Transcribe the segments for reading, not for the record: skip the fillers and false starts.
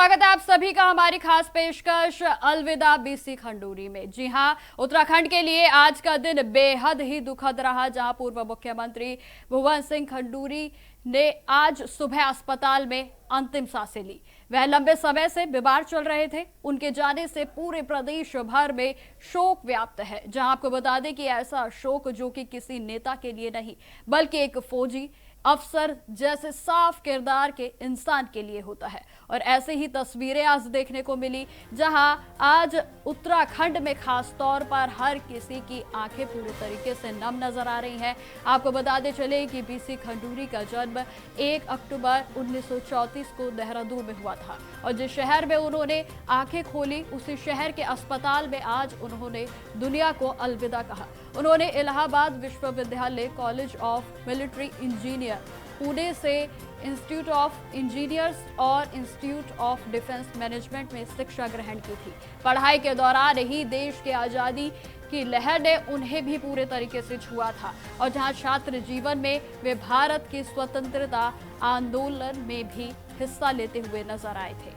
स्वागत है आप सभी का हमारी खास पेशकश अलविदा बीसी खंडूरी में। जी हां, उत्तराखंड के लिए आज का दिन बेहद ही दुखद रहा, जहां पूर्व मुख्यमंत्री भुवन सिंह खंडूरी ने आज सुबह अस्पताल में अंतिम सांसें ली। वह लंबे समय से बीमार चल रहे थे। उनके जाने से पूरे प्रदेश भर में शोक व्याप्त है, जहां आपको बता दें कि ऐसा शोक जो कि किसी नेता के लिए नहीं बल्कि एक फौजी अफसर जैसे साफ किरदार के इंसान के लिए होता है। और ऐसे ही तस्वीरें आज देखने को मिली, जहां आज उत्तराखंड में खास तौर पर हर किसी की आंखें पूरे तरीके से नम नजर आ रही हैं। आपको बताते चले कि बीसी खंडूरी का जन्म 1 अक्टूबर 1934 को देहरादून में हुआ था और जिस शहर में उन्होंने आंखें खोली उसी शहर के अस्पताल में आज उन्होंने दुनिया को अलविदा कहा। उन्होंने इलाहाबाद विश्वविद्यालय college of military engineer Pune से इंस्टीट्यूट ऑफ इंजीनियर्स और इंस्टीट्यूट ऑफ डिफेंस मैनेजमेंट में शिक्षा ग्रहण की थी। पढ़ाई के दौरान ही देश की आज़ादी की लहर ने उन्हें भी पूरे तरीके से छुआ था और जहां छात्र जीवन में वे भारत की स्वतंत्रता आंदोलन में भी हिस्सा लेते हुए नजर आए थे।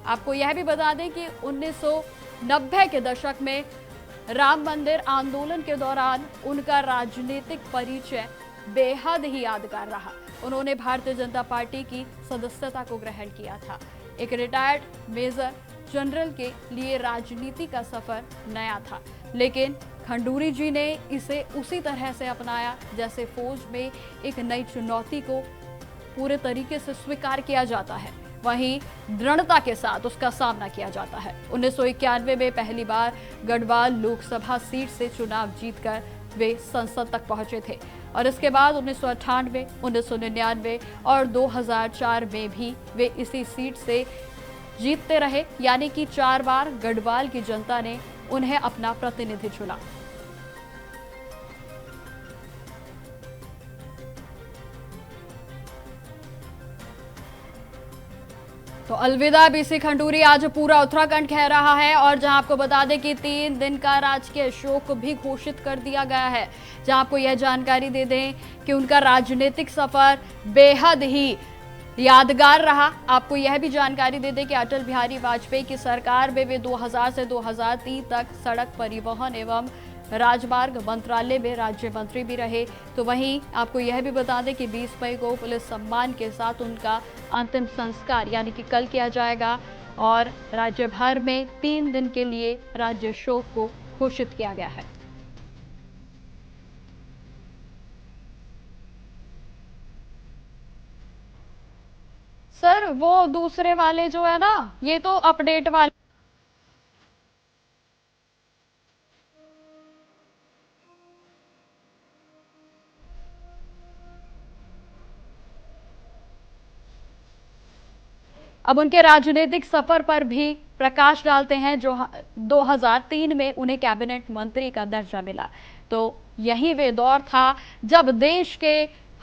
आपको यह भी बता दें कि 1990 के दशक में राम मंदिर आंदोलन के दौरान उनका राजनीतिक परिचय बेहद ही यादगार रहा। उन्होंने भारतीय जनता पार्टी की सदस्यता को ग्रहण किया था। एक रिटायर्ड मेजर जनरल के लिए राजनीति का सफर नया था, लेकिन खंडूरी जी ने इसे उसी तरह से अपनाया जैसे फौज में एक नई चुनौती को पूरे तरीके से स्वीकार किया जाता है, वहीं दृढ़ता के साथ उसका सामना किया जाता है। 1991 में पहली बार गढ़वाल लोकसभा सीट से चुनाव जीतकर वे संसद तक पहुंचे थे और इसके बाद 1998, 1999 और 2004 में भी वे इसी सीट से जीतते रहे, यानी कि 4 बार गढ़वाल की जनता ने उन्हें अपना प्रतिनिधि चुना। तो अलविदा बीसी खंडूरी आज पूरा उत्तराखंड कह रहा है और जहां आपको बता दें कि 3 दिन का राजकीय शोक भी घोषित कर दिया गया है। जहां आपको यह जानकारी दे दें कि उनका राजनीतिक सफर बेहद ही यादगार रहा। आपको यह भी जानकारी दे दें कि अटल बिहारी वाजपेयी की सरकार में वे 2000 से 2003 तक सड़क परिवहन एवं राजमार्ग मंत्रालय में राज्य मंत्री भी रहे। तो वहीं आपको यह भी बता दें कि 20 मई को पुलिस सम्मान के साथ उनका अंतिम संस्कार यानी कि कल किया जाएगा और राज्य भर में 3 दिन के लिए राज्य शोक को घोषित किया गया है। सर वो दूसरे वाले जो है ना, ये तो अपडेट वाले अब उनके राजनीतिक सफर पर भी प्रकाश डालते हैं। जो 2003 में उन्हें कैबिनेट मंत्री का दर्जा मिला, तो यही वे दौर था जब देश के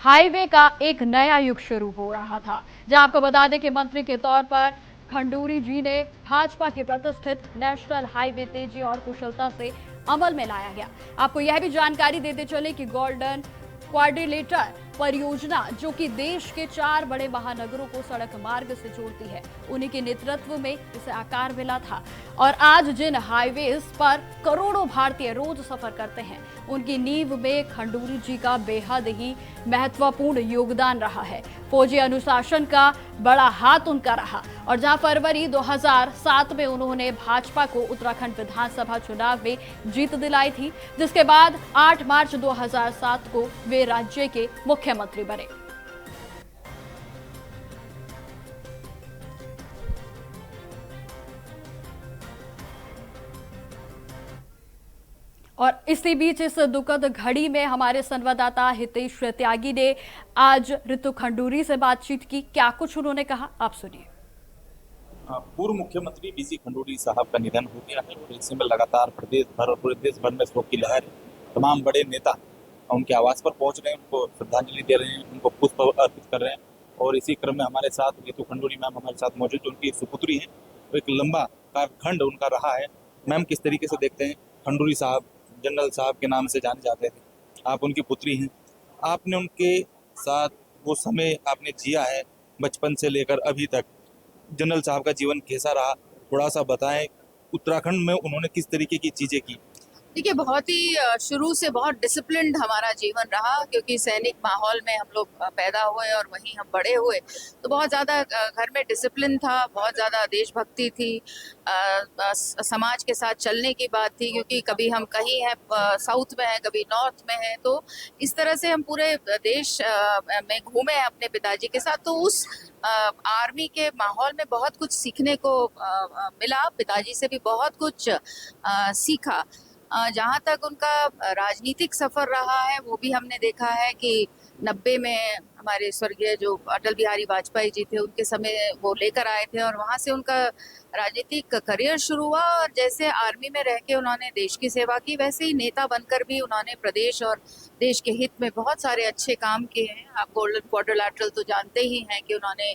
हाईवे का एक नया युग शुरू हो रहा था। जहां आपको बता दें कि मंत्री के तौर पर खंडूरी जी ने भाजपा के प्रतिष्ठित नेशनल हाईवे तेजी और कुशलता से अमल में लाया गया। आपको यह भी जानकारी देते चले कि गोल्डन क्वाड्रिलेटर परियोजना जो कि देश के 4 बड़े महानगरों को सड़क मार्ग से जोड़ती है, उन्हीं के नेतृत्व में इसे आकार मिला था। और आज जिन हाईवेज पर करोड़ों भारतीय रोज सफर करते हैं, उनकी नींव में खंडूरी जी का बेहद ही महत्वपूर्ण योगदान रहा है। फौजी अनुशासन का बड़ा हाथ उनका रहा और जहां फरवरी 2007 में उन्होंने भाजपा को उत्तराखंड विधानसभा चुनाव में जीत दिलाई थी, जिसके बाद 8 मार्च 2007 को वे राज्य के मुख्यमंत्री बने। और इसी बीच इस दुखद घड़ी में हमारे संवाददाता हितेश त्यागी ने आज ऋतु खंडूरी से बातचीत की। क्या कुछ उन्होंने कहा, आप सुनिए। पूर्व मुख्यमंत्री बीसी खंडूरी साहब का निधन हो गया है और इसी में लगातार प्रदेश भर और पूरे देश भर में शोक की लहर है। तमाम बड़े नेता उनके आवास पर पहुंच रहे हैं, उनको श्रद्धांजलि दे रहे हैं, उनको पुष्प अर्पित कर रहे हैं और इसी क्रम में हमारे साथ ऋतु खंडूरी मैम हमारे साथ मौजूद, उनकी सुपुत्री है। तो एक लंबा कालखंड उनका रहा है। मैम किस तरीके से देखते हैं, खंडूरी साहब जनरल साहब के नाम से जाने जाते थे, आप उनकी पुत्री हैं, आपने उनके साथ वो समय आपने जिया है बचपन से लेकर अभी तक, जनरल साहब का जीवन कैसा रहा, थोड़ा सा बताएं। उत्तराखंड में उन्होंने किस तरीके की चीजें की? देखिए, बहुत ही शुरू से बहुत डिसिप्लिन्ड हमारा जीवन रहा, क्योंकि सैनिक माहौल में हम लोग पैदा हुए और वहीं हम बड़े हुए। तो बहुत ज़्यादा घर में डिसिप्लिन था, बहुत ज़्यादा देशभक्ति थी, समाज के साथ चलने की बात थी, क्योंकि कभी हम कहीं हैं साउथ में हैं, कभी नॉर्थ में हैं, तो इस तरह से हम पूरे देश में घूमे हैं अपने पिताजी के साथ। तो उस आर्मी के माहौल में बहुत कुछ सीखने को मिला, पिताजी से भी बहुत कुछ सीखा। जहाँ तक उनका राजनीतिक सफर रहा है, वो भी हमने देखा है कि 90 में हमारे स्वर्गीय जो अटल बिहारी वाजपेयी जी थे, उनके समय वो लेकर आए थे और वहाँ से उनका राजनीतिक करियर शुरू हुआ। और जैसे आर्मी में रह के उन्होंने देश की सेवा की, वैसे ही नेता बनकर भी उन्होंने प्रदेश और देश के हित में बहुत सारे अच्छे काम किए हैं। आप गोल्डन क्वाड्रिलैटरल तो जानते ही हैं कि उन्होंने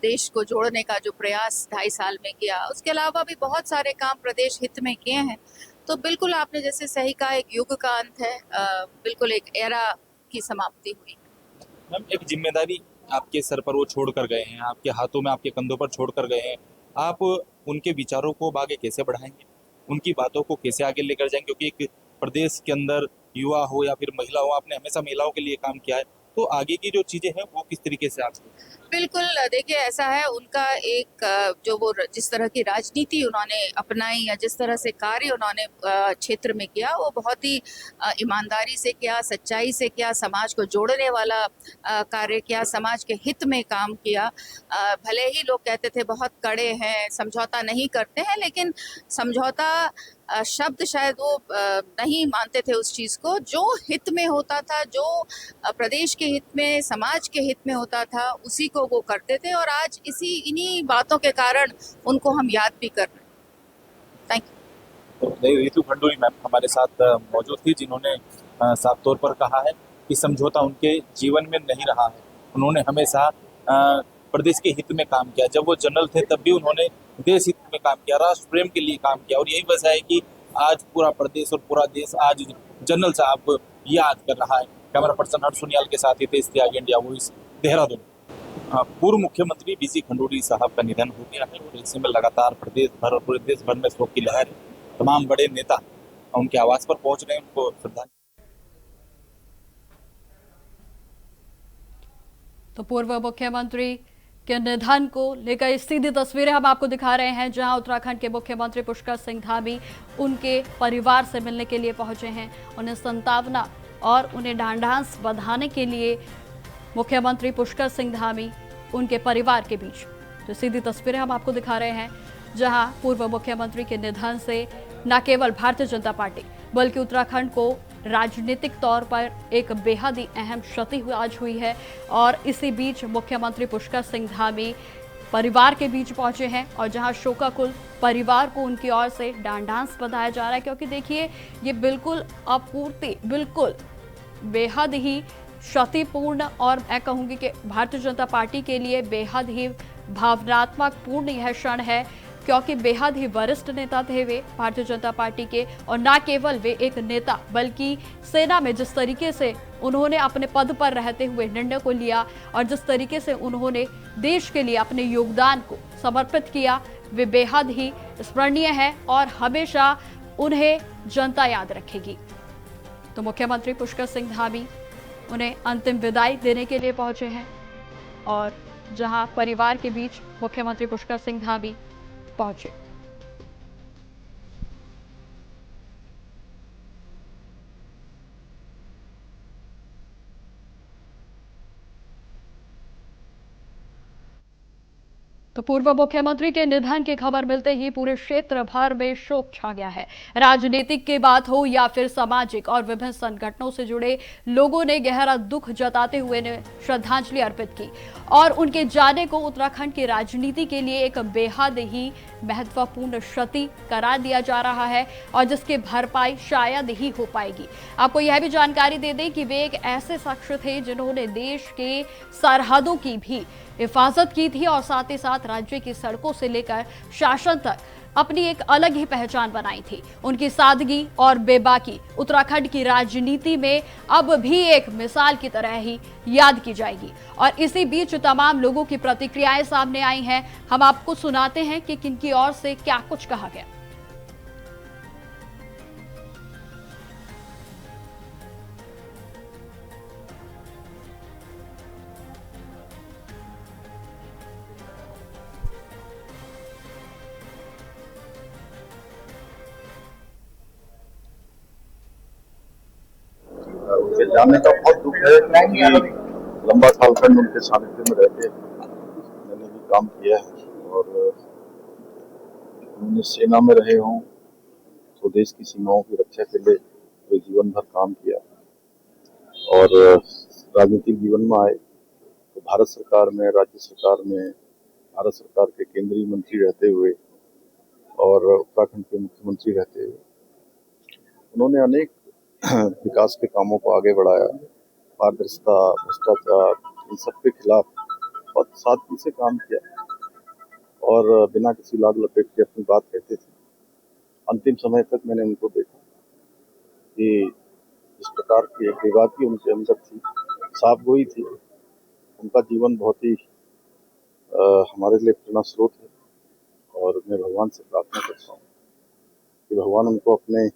देश को जोड़ने का जो प्रयास 2.5 साल में किया। उसके अलावा भी बहुत सारे काम प्रदेश हित में किए हैं। तो बिल्कुल आपने जैसे सही कहा, एक युग का अंत है, बिल्कुल एक एरा की समाप्ति हुई। मैम, एक जिम्मेदारी आपके सर पर वो छोड़ कर गए हैं, आपके हाथों में, आपके कंधों पर छोड़ कर गए हैं। आप उनके विचारों को आगे कैसे बढ़ाएंगे, उनकी बातों को कैसे आगे लेकर जाएंगे? क्योंकि एक प्रदेश के अंदर युवा हो या फिर महिला हो, आपने हमेशा महिलाओं के लिए काम किया है, तो आगे की जो चीजें हैं वो किस तरीके से आपको? बिल्कुल, देखिए ऐसा है, उनका एक जो वो जिस तरह की राजनीति उन्होंने अपनाई या जिस तरह से कार्य उन्होंने क्षेत्र में किया, वो बहुत ही ईमानदारी से किया, सच्चाई से किया, समाज को जोड़ने वाला कार्य किया, समाज के हित में काम किया। भले ही लोग कहते थे बहुत कड़े हैं, समझौता नहीं करते हैं, लेकिन समझौता शब्द शायद वो नहीं मानते थे उस चीज़ को। जो हित में होता था, जो प्रदेश के हित में, समाज के हित में होता था, उसी को वो करते थे। और आज इन्हीं बातों के कारण उनको हम याद भी कर रहे हैं। Thank you. तो रितु खंडूरी मैम हमारे साथ मौजूद थी, जिन्होंने साफ तौर पर कहा है कि समझौता उनके जीवन में नहीं रहा है। उन्होंने हमेशा प्रदेश के हित में काम किया। जब वो जनरल थे तब भी उन्होंने देश हित में काम किया, राष्ट्र प्रेम के लिए काम किया, और यही वजह है कि आज पूरा प्रदेश और पूरा देश आज जनरल साहब को याद कर रहा है। कैमरा पर्सन हर्ष सुनियाल के साथ ही तेज त्यागी, इंडिया वॉइस, देहरादून। पूर्व मुख्यमंत्री बीसी खंडूरी साहब का निधन हो गया है और इसी में लगातार प्रदेश भर और पूरे देश भर में शोक की लहर है। तमाम बड़े नेता उनके आवास पर पहुंच रहे हैं, उनको श्रद्धांजलि। तो पूर्व मुख्यमंत्री के निधन को लेकर सीधी तस्वीरें हम आपको दिखा रहे हैं, जहां उत्तराखंड के मुख्यमंत्री पुष्कर सिंह धामी उनके परिवार से मिलने के लिए पहुंचे हैं। उन्हें संतावना और उन्हें ढांढांस बंधाने के लिए मुख्यमंत्री पुष्कर सिंह धामी उनके परिवार के बीच। तो सीधी तस्वीरें हम आपको दिखा रहे हैं, जहां पूर्व मुख्यमंत्री के निधन से न केवल भारतीय जनता पार्टी बल्कि उत्तराखंड को राजनीतिक तौर पर एक बेहद ही अहम क्षति आज हुई है। और इसी बीच मुख्यमंत्री पुष्कर सिंह धामी परिवार के बीच पहुंचे हैं, और जहां शोकाकुल परिवार को उनकी ओर से ढांढांस बंधाया जा रहा है। क्योंकि देखिए, ये बिल्कुल अपूर्ति, बिल्कुल बेहद ही क्षतिपूर्ण, और मैं कहूँगी कि भारतीय जनता पार्टी के लिए बेहद ही भावनात्मक पूर्ण यह क्षण है, क्योंकि बेहद ही वरिष्ठ नेता थे वे भारतीय जनता पार्टी के। और न केवल वे एक नेता, बल्कि सेना में जिस तरीके से उन्होंने अपने पद पर रहते हुए निर्णय को लिया और जिस तरीके से उन्होंने देश के लिए अपने योगदान को समर्पित किया, वे बेहद ही स्मरणीय है और हमेशा उन्हें जनता याद रखेगी। तो मुख्यमंत्री पुष्कर सिंह धामी उन्हें अंतिम विदाई देने के लिए पहुंचे हैं, और जहां परिवार के बीच मुख्यमंत्री पुष्कर सिंह धामी पहुंचे। तो पूर्व मुख्यमंत्री के निधन की खबर मिलते ही पूरे क्षेत्र भर में शोक छा गया है। राजनीतिक की बात हो या फिर सामाजिक और विभिन्न संगठनों से जुड़े लोगों ने गहरा दुख जताते हुए श्रद्धांजलि अर्पित की, और उनके जाने को उत्तराखंड की राजनीति के लिए एक बेहद ही महत्वपूर्ण क्षति करार दिया जा रहा है, और जिसकी भरपाई शायद ही हो पाएगी। आपको यह भी जानकारी दे दें कि वे एक ऐसे शख्स थे जिन्होंने देश के सरहदों की भी हिफाजत की थी, और साथ ही साथ राज्य की सड़कों से लेकर शासन तक अपनी एक अलग ही पहचान बनाई थी। उनकी सादगी और बेबाकी उत्तराखंड की राजनीति में अब भी एक मिसाल की तरह ही याद की जाएगी। और इसी बीच तमाम लोगों की प्रतिक्रियाएं सामने आई हैं। हम आपको सुनाते हैं कि किनकी ओर से क्या कुछ कहा गया। उनके जाने का बहुत दुख है क्योंकि लंबा कालखंड उनके सानिध्य में रहते मैंने भी काम किया है और उन्होंने सेना में रहे हों तो देश की सीमाओं की रक्षा के लिए तो जीवन भर काम किया और राजनीतिक जीवन में आए तो भारत सरकार में, राज्य सरकार में, भारत सरकार के केंद्रीय मंत्री रहते हुए और उत्तराखंड के मुख्यमंत्री रहते हुए उन्होंने अनेक विकास के कामों को आगे बढ़ाया। पारदर्शिता, भ्रष्टाचार, इन सब के खिलाफ बहुत सादगी से काम किया और बिना किसी लाग लपेट के अपनी बात कहते थे। अंतिम समय तक मैंने उनको देखा कि इस प्रकार की एक बेबाकी उनके अंदर थी, साफगोई थी। उनका जीवन बहुत ही हमारे लिए प्रेरणा स्रोत है और मैं भगवान से प्रार्थना करता हूँ कि भगवान उनको अपने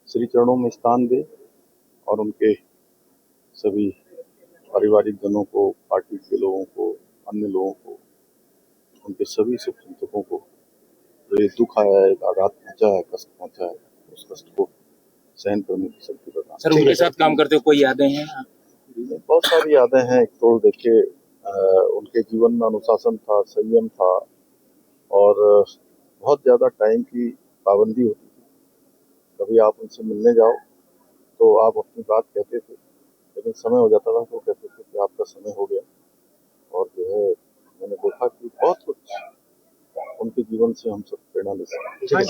श्री चरणों में स्थान दे और उनके सभी पारिवारिक जनों को, पार्टी के लोगों को, अन्य लोगों को, उनके सभी शुभचिंतकों को जो ये दुख आया है, आघात पहुंचा है, कष्ट पहुंचा है, उस कष्ट को सहन करने की शक्ति प्रदान। सर, उनके साथ काम करते हुए कोई यादें हैं? बहुत सारी यादें हैं। एक तो देखिए उनके जीवन में अनुशासन था, संयम था और बहुत ज्यादा टाइम की पाबंदी होती थी। कभी आप उनसे मिलने जाओ तो आप अपनी बात कहते थे, लेकिन समय हो जाता था तो कहते थे कि आपका समय हो गया। और जो है मैंने देखा कि बहुत कुछ उनके जीवन से हम सब प्रेरणा ले सकते हैं।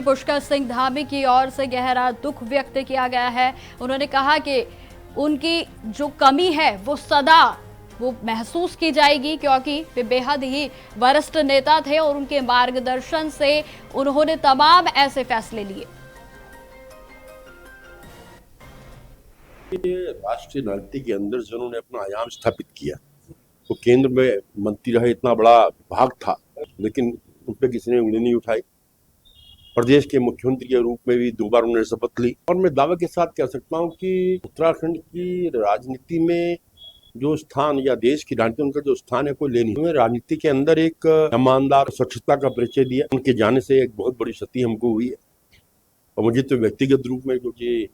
पुष्कर सिंह धामी की ओर से गहरा दुख व्यक्त किया गया है। उन्होंने कहा कि उनकी जो कमी है वो सदा वो महसूस की जाएगी, क्योंकि वे बेहद ही वरिष्ठ नेता थे और उनके मार्गदर्शन से उन्होंने तमाम ऐसे फैसले लिए। राष्ट्रीय राजनीति के अंदर से उन्होंने अपना आयाम स्थापित किया। वो केंद्र में मंत्री रहे, इतना बड़ा विभाग था, लेकिन उन पर किसी ने उंगली नहीं उठाई। प्रदेश के मुख्यमंत्री के रूप में भी 2 बार उन्होंने शपथ ली और मैं दावे के साथ कह सकता हूं कि उत्तराखंड की राजनीति में जो स्थान या देश की राजनीति उनका जो स्थान है कोई ले नहीं। उन्होंने राजनीति के अंदर एक ईमानदार, स्वच्छता का परिचय दिया। उनके जाने से एक बहुत बड़ी क्षति हमको हुई है और मुझे तो व्यक्तिगत रूप में, क्योंकि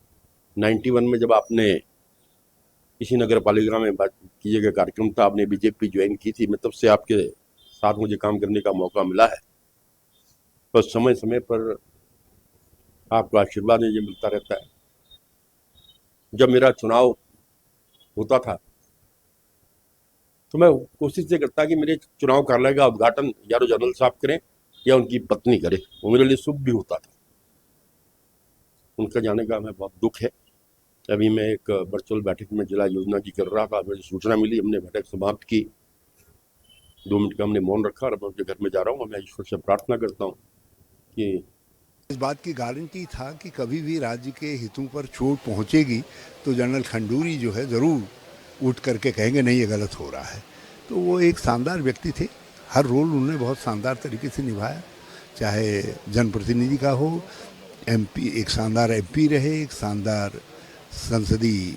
91 में जब आपने किसी नगर पालिका में बात किए गए कार्यक्रम था, आपने बीजेपी ज्वाइन की थी, मैं तब से आपके साथ मुझे काम करने का मौका मिला है। बस समय समय पर आपका आशीर्वाद मुझे मिलता रहता है। जब मेरा चुनाव होता था तो मैं कोशिश ये करता कि मेरे चुनाव कार्यालय का उद्घाटन या तो जनरल साहब करें या उनकी पत्नी करे, वो मेरे लिए शुभ भी होता था। उनका जाने का हमें बहुत दुख है। अभी मैं एक वर्चुअल बैठक में जिला योजना की कर रहा था, मुझे सूचना मिली, हमने बैठक समाप्त की, 2 मिनट का हमने मौन रखा और मैं उनके घर में जा रहा हूँ। मैं ईश्वर से प्रार्थना करता हूँ कि इस बात की गारंटी था कि कभी भी राज्य के हितों पर चोट पहुंचेगी तो जनरल खंडूरी जो है ज़रूर उठ करके कहेंगे नहीं ये गलत हो रहा है। तो वो एक शानदार व्यक्ति थे, हर रोल उन्होंने बहुत शानदार तरीके से निभाया, चाहे जनप्रतिनिधि का हो, एमपी, एक शानदार एमपी रहे, एक शानदार संसदीय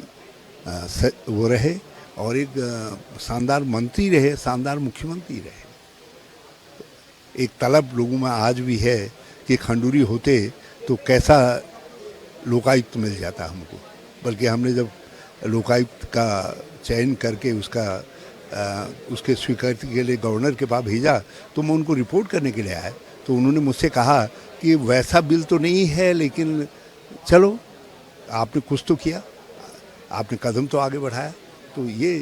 वो रहे और एक शानदार मंत्री रहे, शानदार मुख्यमंत्री रहे। एक तलब लोगों में आज भी है कि खंडूरी होते तो कैसा लोकायुक्त मिल जाता हमको, बल्कि हमने जब लोकायुक्त का चयन करके उसके स्वीकृति के लिए गवर्नर के पास भेजा तो मैं उनको रिपोर्ट करने के लिए आया, तो उन्होंने मुझसे कहा कि वैसा बिल तो नहीं है, लेकिन चलो आपने कुछ तो किया, आपने कदम तो आगे बढ़ाया। तो ये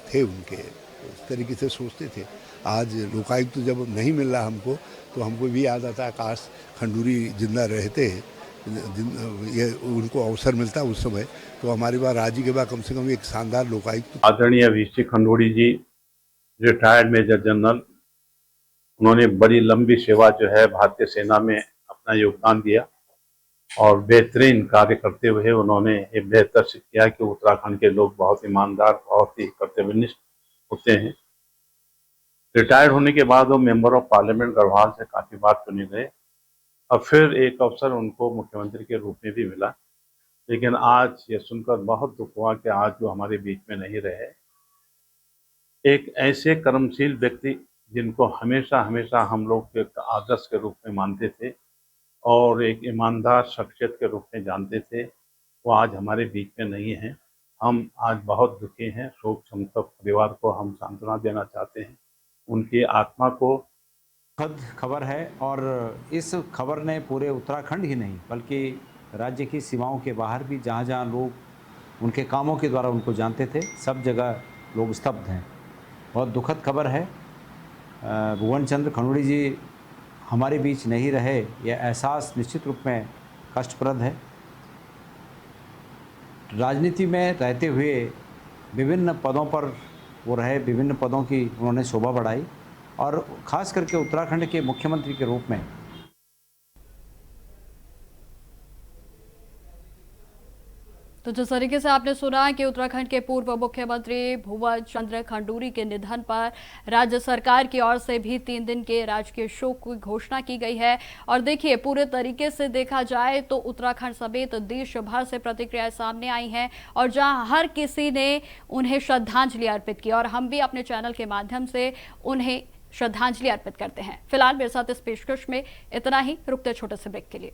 थे उनके, इस तरीके से सोचते थे। आज लोकायुक्त जब नहीं मिल रहा हमको तो हमको भी याद आता है काश खंडूरी जिंदा रहते ये उनको अवसर मिलता है उस समय, तो हमारी बात राज्य के बाद कम से कम एक शानदार लोकायुक्त। आदरणीय वीसी खंडूड़ी जी रिटायर्ड मेजर जनरल, उन्होंने बड़ी लंबी सेवा जो है भारतीय सेना में अपना योगदान दिया और बेहतरीन कार्य करते हुए उन्होंने ये बेहतर सिद्ध किया कि उत्तराखंड के लोग बहुत ईमानदार, बहुत ही कर्तव्यनिष्ठ होते हैं। रिटायर्ड होने के बाद वो मेंबर ऑफ पार्लियामेंट गढ़वाल से काफ़ी बार चुने गए और फिर एक अवसर उनको मुख्यमंत्री के रूप में भी मिला, लेकिन आज ये सुनकर बहुत दुख हुआ कि आज वो हमारे बीच में नहीं रहे। एक ऐसे कर्मशील व्यक्ति जिनको हमेशा हमेशा हम लोग एक आदर्श के रूप में मानते थे और एक ईमानदार शख्सियत के रूप में जानते थे, वो आज हमारे बीच में नहीं हैं। हम आज बहुत दुखी हैं। शोक संतप्त परिवार को हम सांत्वना देना चाहते हैं, उनकी आत्मा को। दुखद खबर है और इस खबर ने पूरे उत्तराखंड ही नहीं बल्कि राज्य की सीमाओं के बाहर भी जहाँ जहाँ लोग उनके कामों के द्वारा उनको जानते थे, सब जगह लोग स्तब्ध हैं। बहुत दुखद खबर है। भुवन चंद्र खंडूड़ी जी हमारे बीच नहीं रहे, यह एहसास निश्चित रूप में कष्टप्रद है। राजनीति में रहते हुए विभिन्न पदों पर वो रहे, विभिन्न पदों की उन्होंने शोभा बढ़ाई और ख़ास करके उत्तराखंड के मुख्यमंत्री के रूप में। तो जिस तरीके से आपने सुना कि उत्तराखंड के पूर्व मुख्यमंत्री भुवन चंद्र खंडूड़ी के निधन पर राज्य सरकार की ओर से भी 3 दिन के राजकीय शोक की घोषणा की गई है। और देखिए, पूरे तरीके से देखा जाए तो उत्तराखंड समेत देश भर से प्रतिक्रियाएं सामने आई हैं और जहां हर किसी ने उन्हें श्रद्धांजलि अर्पित की और हम भी अपने चैनल के माध्यम से उन्हें श्रद्धांजलि अर्पित करते हैं। फिलहाल मेरे साथ इस पेशकश में इतना ही। रुकते छोटे से ब्रेक के लिए।